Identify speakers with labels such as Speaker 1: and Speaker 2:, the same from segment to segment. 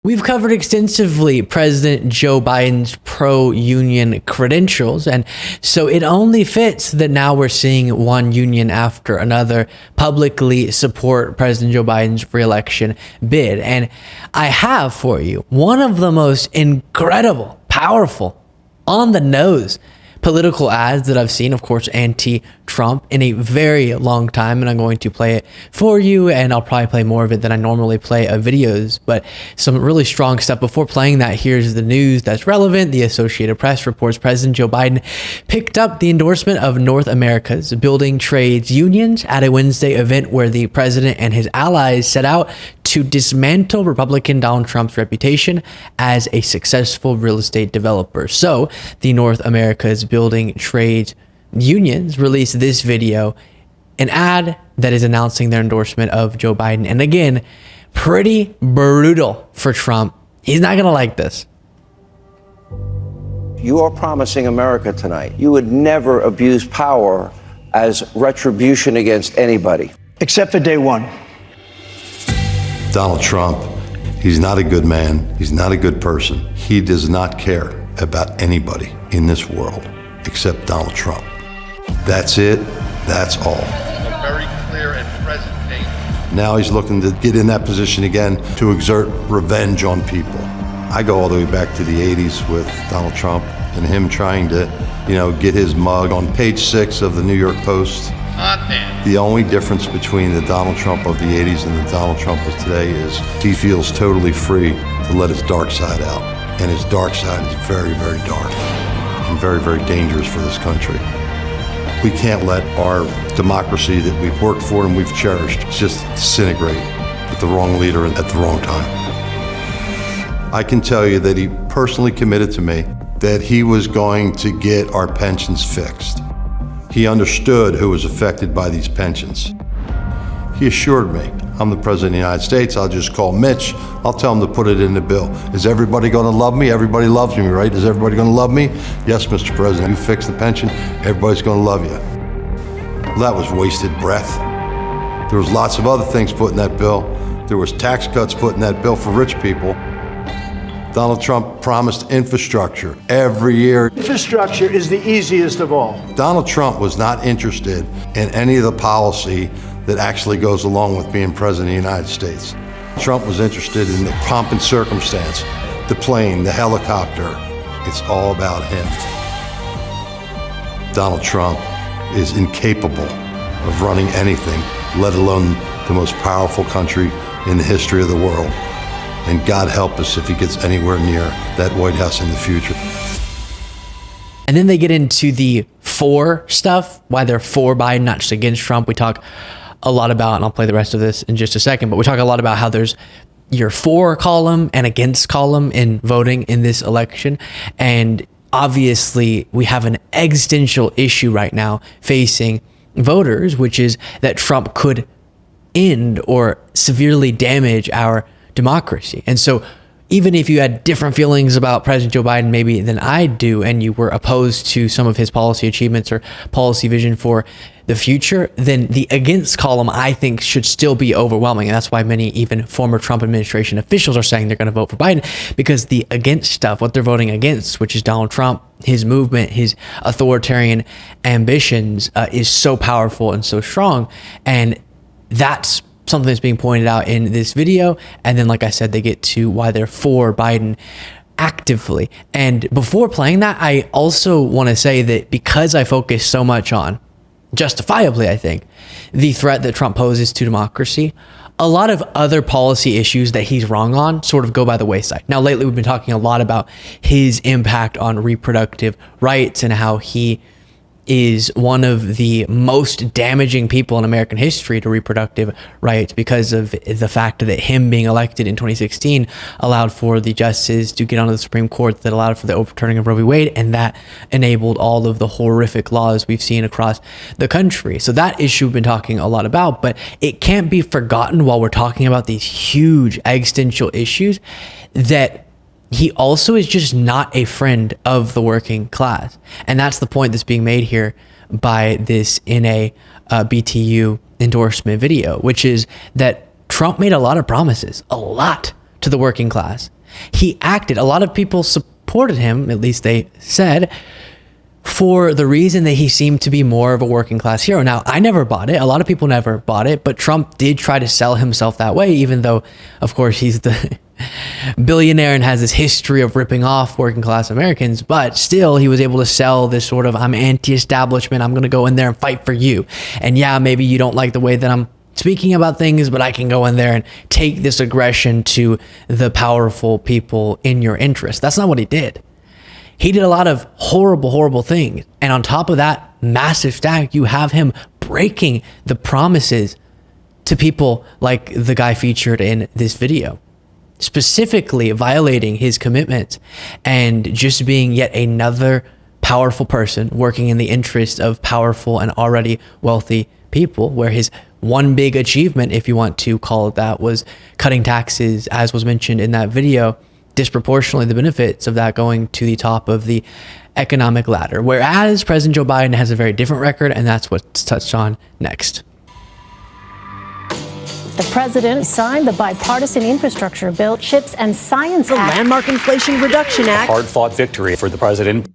Speaker 1: We've covered extensively President Joe Biden's pro-union credentials, and so it only fits that now we're seeing one union after another publicly support President Joe Biden's re-election bid. And I have for you one of the most incredible, powerful, on-the-nose political ads that I've seen, of course, anti-Trump, in a very long time, and I'm going to play it for you, and I'll probably play more of it than I normally play of videos, but some really strong stuff. Before playing that, here's the news that's relevant. The Associated Press reports President Joe Biden picked up the endorsement of North America's building trades unions at a Wednesday event where the president and his allies set out to dismantle Republican Donald Trump's reputation as a successful real estate developer. So the North America's building trades unions released this video, an ad that is announcing their endorsement of Joe Biden. And again, pretty brutal for Trump. He's not going to like this.
Speaker 2: You are promising America tonight you would never abuse power as retribution against anybody.
Speaker 3: Except for day one.
Speaker 4: Donald Trump, he's not a good man. He's not a good person. He does not care about anybody in this world except Donald Trump. That's it. That's all.
Speaker 5: A very clear and present danger.
Speaker 4: Now he's looking to get in that position again to exert revenge on people. I go all the way back to the 80s with Donald Trump and him trying to, get his mug on page 6 of the New York Post. The only difference between the Donald Trump of the 80s and the Donald Trump of today is he feels totally free to let his dark side out. And his dark side is very, very dark and very, very dangerous for this country. We can't let our democracy that we've worked for and we've cherished just disintegrate with the wrong leader at the wrong time. I can tell you that he personally committed to me that he was going to get our pensions fixed. He understood who was affected by these pensions. He assured me, I'm the President of the United States, I'll just call Mitch, I'll tell him to put it in the bill. Is everybody gonna love me? Everybody loves me, right? Is everybody gonna love me? Yes, Mr. President, you fix the pension, everybody's gonna love you. Well, that was wasted breath. There was lots of other things put in that bill. There was tax cuts put in that bill for rich people. Donald Trump promised infrastructure every year.
Speaker 3: Infrastructure is the easiest of all.
Speaker 4: Donald Trump was not interested in any of the policy that actually goes along with being president of the United States. Trump was interested in the pomp and circumstance, the plane, the helicopter. It's all about him. Donald Trump is incapable of running anything, let alone the most powerful country in the history of the world. And God help us if he gets anywhere near that White House in the future.
Speaker 1: And then they get into the for stuff, why they're for Biden, not just against Trump. We talk a lot about, and I'll play the rest of this in just a second, but we talk a lot about how there's your for column and against column in voting in this election. And obviously we have an existential issue right now facing voters, which is that Trump could end or severely damage our democracy. And so even if you had different feelings about President Joe Biden maybe than I do, and you were opposed to some of his policy achievements or policy vision for the future, then the against column, I think, should still be overwhelming. And that's why many even former Trump administration officials are saying they're going to vote for Biden, because the against stuff, what they're voting against, which is Donald Trump, his movement, his authoritarian ambitions, is so powerful and so strong. And that's something that's being pointed out in this video. And then, like I said, they get to why they're for Biden actively. And before playing that, I also want to say that because I focus so much on, justifiably, I think, the threat that Trump poses to democracy, a lot of other policy issues that he's wrong on sort of go by the wayside. Now, lately, we've been talking a lot about his impact on reproductive rights and how he is one of the most damaging people in American history to reproductive rights because of the fact that him being elected in 2016 allowed for the justices to get onto the Supreme Court, that allowed for the overturning of Roe v. Wade, and that enabled all of the horrific laws we've seen across the country. So that issue we've been talking a lot about, but it can't be forgotten while we're talking about these huge existential issues that he also is just not a friend of the working class. And that's the point that's being made here by this in a BTU endorsement video, which is that Trump made a lot of promises to the working class. He acted, a lot of people supported him, at least they said, for the reason that he seemed to be more of a working class hero. Now, I never bought it. A lot of people never bought it, but Trump did try to sell himself that way, even though, of course, he's the billionaire and has this history of ripping off working class Americans. But still, he was able to sell this sort of, I'm anti-establishment, I'm going to go in there and fight for you. And yeah, maybe you don't like the way that I'm speaking about things, but I can go in there and take this aggression to the powerful people in your interest. That's not what he did. He did a lot of horrible, horrible things. And on top of that massive stack, you have him breaking the promises to people like the guy featured in this video, specifically violating his commitments and just being yet another powerful person working in the interest of powerful and already wealthy people, where his one big achievement, if you want to call it that, was cutting taxes, as was mentioned in that video, disproportionately the benefits of that going to the top of the economic ladder. Whereas President Joe Biden has a very different record, and that's what's touched on next.
Speaker 6: The president signed the bipartisan infrastructure bill, CHIPS and Science Act.
Speaker 7: Landmark Inflation Reduction Act.
Speaker 8: Hard-fought victory for the president.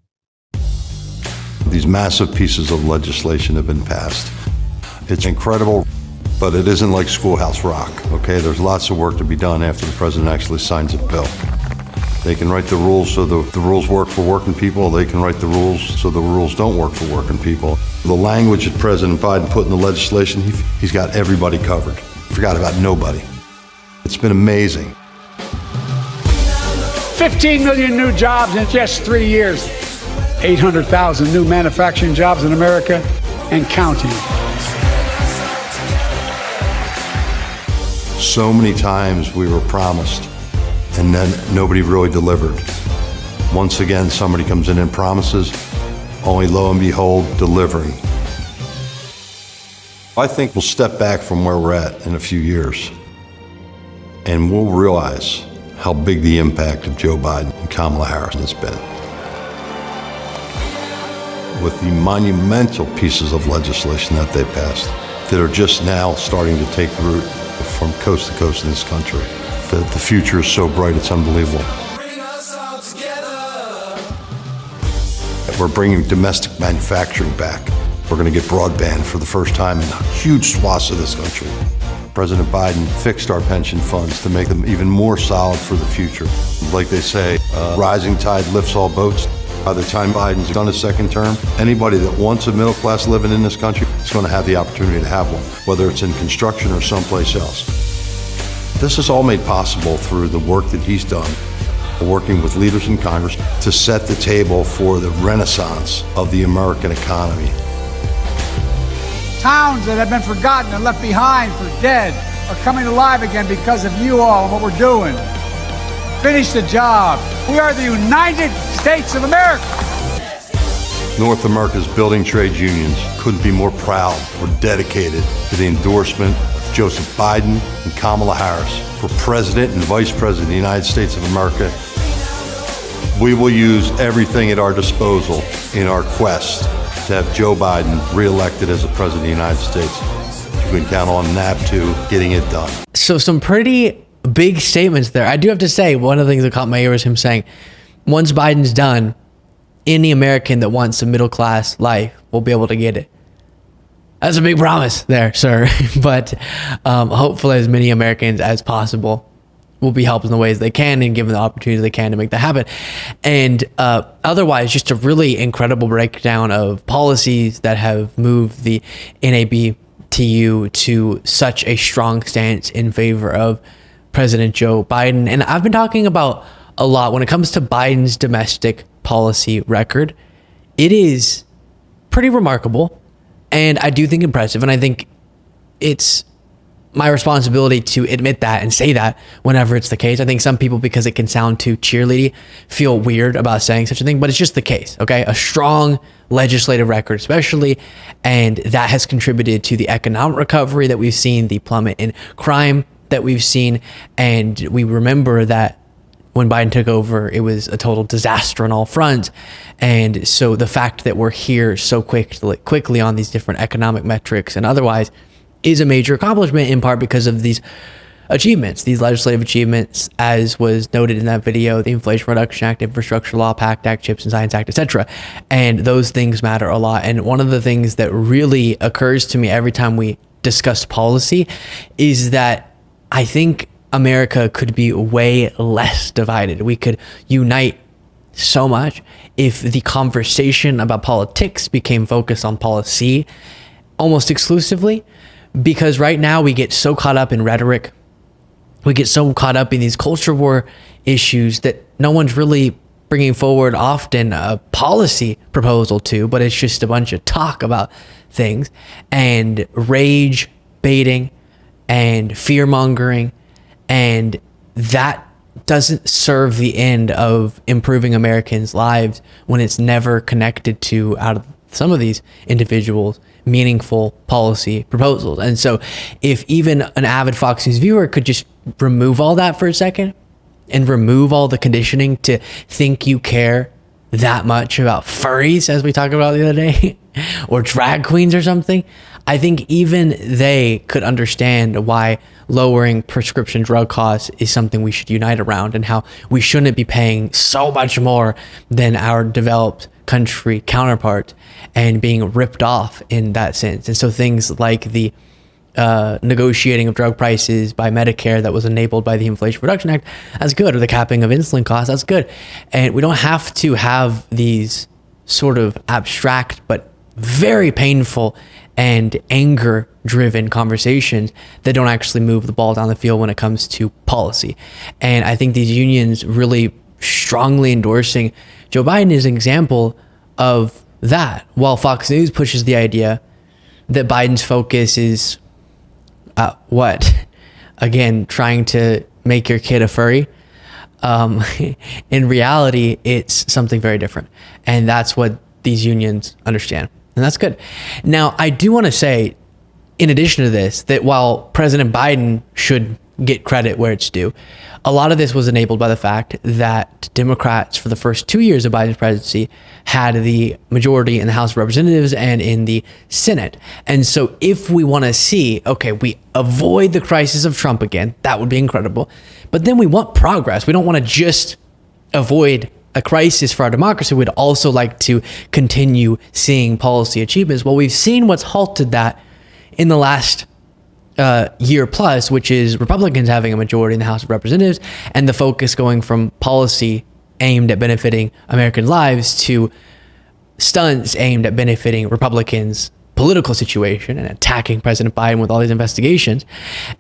Speaker 4: These massive pieces of legislation have been passed. It's incredible, but it isn't like Schoolhouse Rock, okay? There's lots of work to be done after the president actually signs a bill. They can write the rules so the rules work for working people. They can write the rules so the rules don't work for working people. The language that President Biden put in the legislation, he's got everybody covered. Forgot about nobody. It's been amazing.
Speaker 3: 15 million new jobs in just 3 years. 800,000 new manufacturing jobs in America and counting.
Speaker 4: So many times we were promised, and then nobody really delivered. Once again, somebody comes in and promises, only lo and behold, delivering. I think we'll step back from where we're at in a few years, and we'll realize how big the impact of Joe Biden and Kamala Harris has been. With the monumental pieces of legislation that they passed that are just now starting to take root from coast to coast in this country. The future is so bright, it's unbelievable. We're bringing domestic manufacturing back. We're going to get broadband for the first time in huge swaths of this country. President Biden fixed our pension funds to make them even more solid for the future. Like they say, rising tide lifts all boats. By the time Biden's done his second term, anybody that wants a middle class living in this country is going to have the opportunity to have one, whether it's in construction or someplace else. This is all made possible through the work that he's done, working with leaders in Congress to set the table for the renaissance of the American economy.
Speaker 3: Towns that have been forgotten and left behind for dead are coming alive again because of you all and what we're doing. Finish the job. We are the United States of America.
Speaker 4: North America's building trade unions couldn't be more proud or dedicated to the endorsement of Joseph Biden and Kamala Harris for President and Vice President of the United States of America. We will use everything at our disposal in our quest to have Joe Biden reelected as the President of the United States. You can count on that too, getting it done.
Speaker 1: So some pretty big statements there. I do have to say, one of the things that caught my ear was him saying, once Biden's done, any American that wants a middle class life will be able to get it. That's a big promise there, sir. But hopefully as many Americans as possible will be helped in the ways they can and given the opportunities they can to make that happen. And otherwise, just a really incredible breakdown of policies that have moved the NABTU to such a strong stance in favor of President Joe Biden. And I've been talking about a lot when it comes to Biden's domestic policy record. It is pretty remarkable, and I do think impressive. And I think it's my responsibility to admit that and say that whenever it's the case. I think some people, because it can sound too cheerleady, feel weird about saying such a thing, but it's just the case, okay? A strong legislative record, especially, and that has contributed to the economic recovery that we've seen, the plummet in crime that we've seen. And we remember that when Biden took over, it was a total disaster on all fronts. And so the fact that we're here so quickly on these different economic metrics and otherwise is a major accomplishment, in part because of these achievements, these legislative achievements, as was noted in that video, the Inflation Reduction Act, Infrastructure Law, PACT Act, Chips and Science Act, etc. And those things matter a lot. And one of the things that really occurs to me every time we discuss policy is that I think America could be way less divided. We could unite so much if the conversation about politics became focused on policy almost exclusively, because right now we get so caught up in rhetoric. We get so caught up in these culture war issues that no one's really bringing forward often a policy proposal to, but it's just a bunch of talk about things and rage baiting and fear mongering. And that doesn't serve the end of improving Americans' lives when it's never connected to, out of some of these individuals, meaningful policy proposals. And so if even an avid Fox News viewer could just remove all that for a second and remove all the conditioning to think you care that much about furries, as we talked about the other day, or drag queens or something, I think even they could understand why lowering prescription drug costs is something we should unite around, and how we shouldn't be paying so much more than our developed country counterparts and being ripped off in that sense. And so things like the negotiating of drug prices by Medicare that was enabled by the Inflation Reduction Act, that's good. Or the capping of insulin costs, that's good. And we don't have to have these sort of abstract but very painful and anger driven conversations that don't actually move the ball down the field when it comes to policy. And I think these unions really strongly endorsing Joe Biden is an example of that, while Fox News pushes the idea that Biden's focus is again, trying to make your kid a furry. In reality, it's something very different. And that's what these unions understand. And that's good. Now, I do want to say, in addition to this, that while President Biden should get credit where it's due, a lot of this was enabled by the fact that Democrats, for the first 2 years of Biden's presidency, had the majority in the House of Representatives and in the Senate. And so if we want to see, okay, we avoid the crisis of Trump again, that would be incredible. But then we want progress. We don't want to just avoid a crisis for our democracy. We'd also like to continue seeing policy achievements. Well, we've seen what's halted that in the last year plus, which is Republicans having a majority in the House of Representatives and the focus going from policy aimed at benefiting American lives to stunts aimed at benefiting Republicans' political situation and attacking President Biden with all these investigations.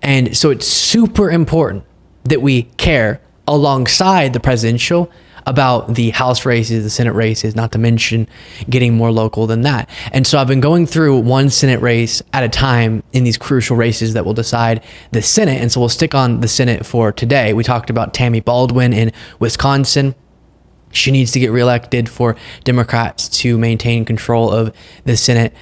Speaker 1: And so it's super important that we care alongside the presidential about the House races, the Senate races, not to mention getting more local than that. And so I've been going through one Senate race at a time in these crucial races that will decide the Senate. And so we'll stick on the Senate for today. We talked about Tammy Baldwin in Wisconsin. She needs to get reelected for Democrats to maintain control of the Senate.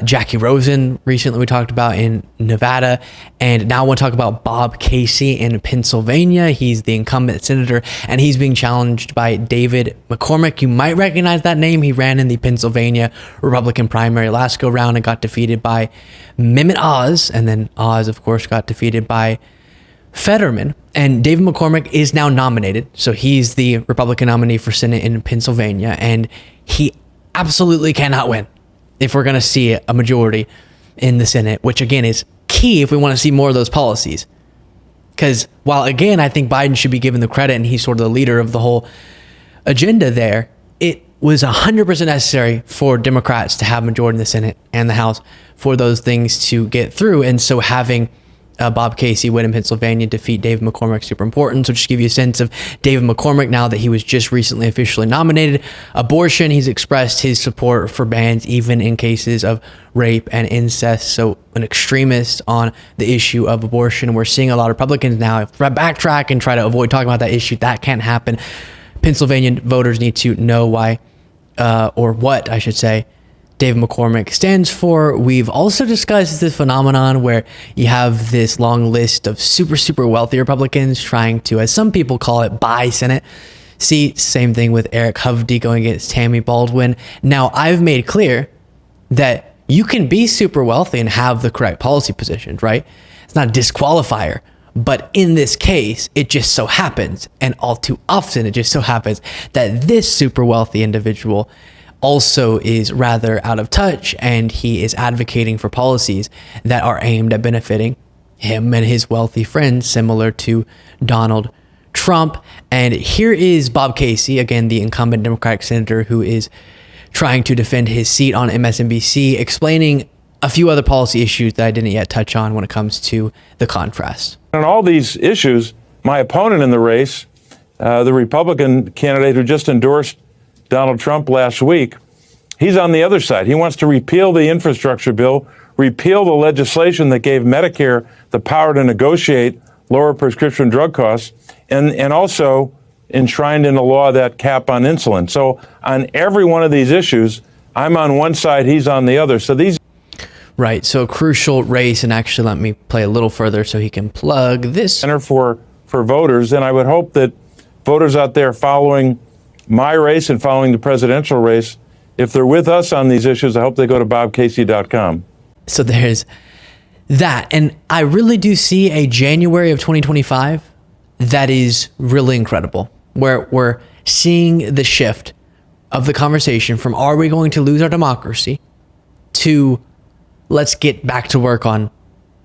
Speaker 1: Jackie Rosen, recently we talked about in Nevada. And now I want to talk about Bob Casey in Pennsylvania. He's the incumbent senator, and he's being challenged by David McCormick. You might recognize that name. He ran in the Pennsylvania Republican primary last go round and got defeated by Mehmet Oz. And then Oz, of course, got defeated by Fetterman. And David McCormick is now nominated. So he's the Republican nominee for Senate in Pennsylvania. And he absolutely cannot win if we're going to see a majority in the Senate, which again is key if we want to see more of those policies. Because while again, I think Biden should be given the credit and he's sort of the leader of the whole agenda there, it was 100% necessary for Democrats to have majority in the Senate and the House for those things to get through. And so having Bob Casey win in Pennsylvania, defeat David McCormick, super important. So just give you a sense of David McCormick now that he was just recently officially nominated. Abortion, he's expressed his support for bans even in cases of rape and incest. So an extremist on the issue of abortion. We're seeing a lot of Republicans now backtrack and try to avoid talking about that issue. That can't happen. Pennsylvania voters need to know why, or what I should say, David McCormick stands for. We've also discussed this phenomenon where you have this long list of super, super wealthy Republicans trying to, as some people call it, buy Senate seats. Same thing with Eric Hovde going against Tammy Baldwin. Now, I've made clear that you can be super wealthy and have the correct policy positions, right? It's not a disqualifier. But in this case, it just so happens, and all too often, it just so happens that this super wealthy individual also is rather out of touch, and he is advocating for policies that are aimed at benefiting him and his wealthy friends, similar to Donald Trump. And here is Bob Casey, again, the incumbent Democratic senator who is trying to defend his seat on MSNBC, explaining a few other policy issues that I didn't yet touch on when it comes to the contrast.
Speaker 9: On all these issues, my opponent in the race, the Republican candidate who just endorsed Donald Trump last week, he's on the other side. He wants to repeal the infrastructure bill, repeal the legislation that gave Medicare the power to negotiate lower prescription drug costs, and also enshrined in a law that cap on insulin. So on every one of these issues, I'm on one side, he's on the other. So these...
Speaker 1: Right, so a crucial race, and actually let me play a little further so he can plug this.
Speaker 9: For voters, and I would hope that voters out there following my race and following the presidential race, if they're with us on these issues, I hope they go to bobcasey.com.
Speaker 1: So there's that, and I really do see a January of 2025 that is really incredible, where we're seeing the shift of the conversation from are we going to lose our democracy to let's get back to work on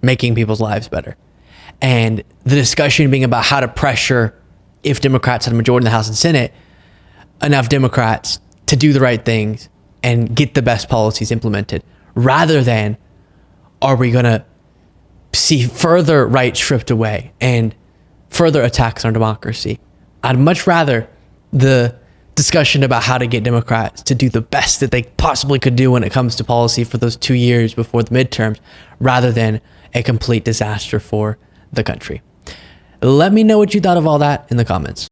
Speaker 1: making people's lives better. And the discussion being about how to pressure, if Democrats had a majority in the House and Senate, enough Democrats to do the right things and get the best policies implemented, rather than are we going to see further rights stripped away and further attacks on democracy. I'd much rather the discussion about how to get Democrats to do the best that they possibly could do when it comes to policy for those 2 years before the midterms, rather than a complete disaster for the country. Let me know what you thought of all that in the comments.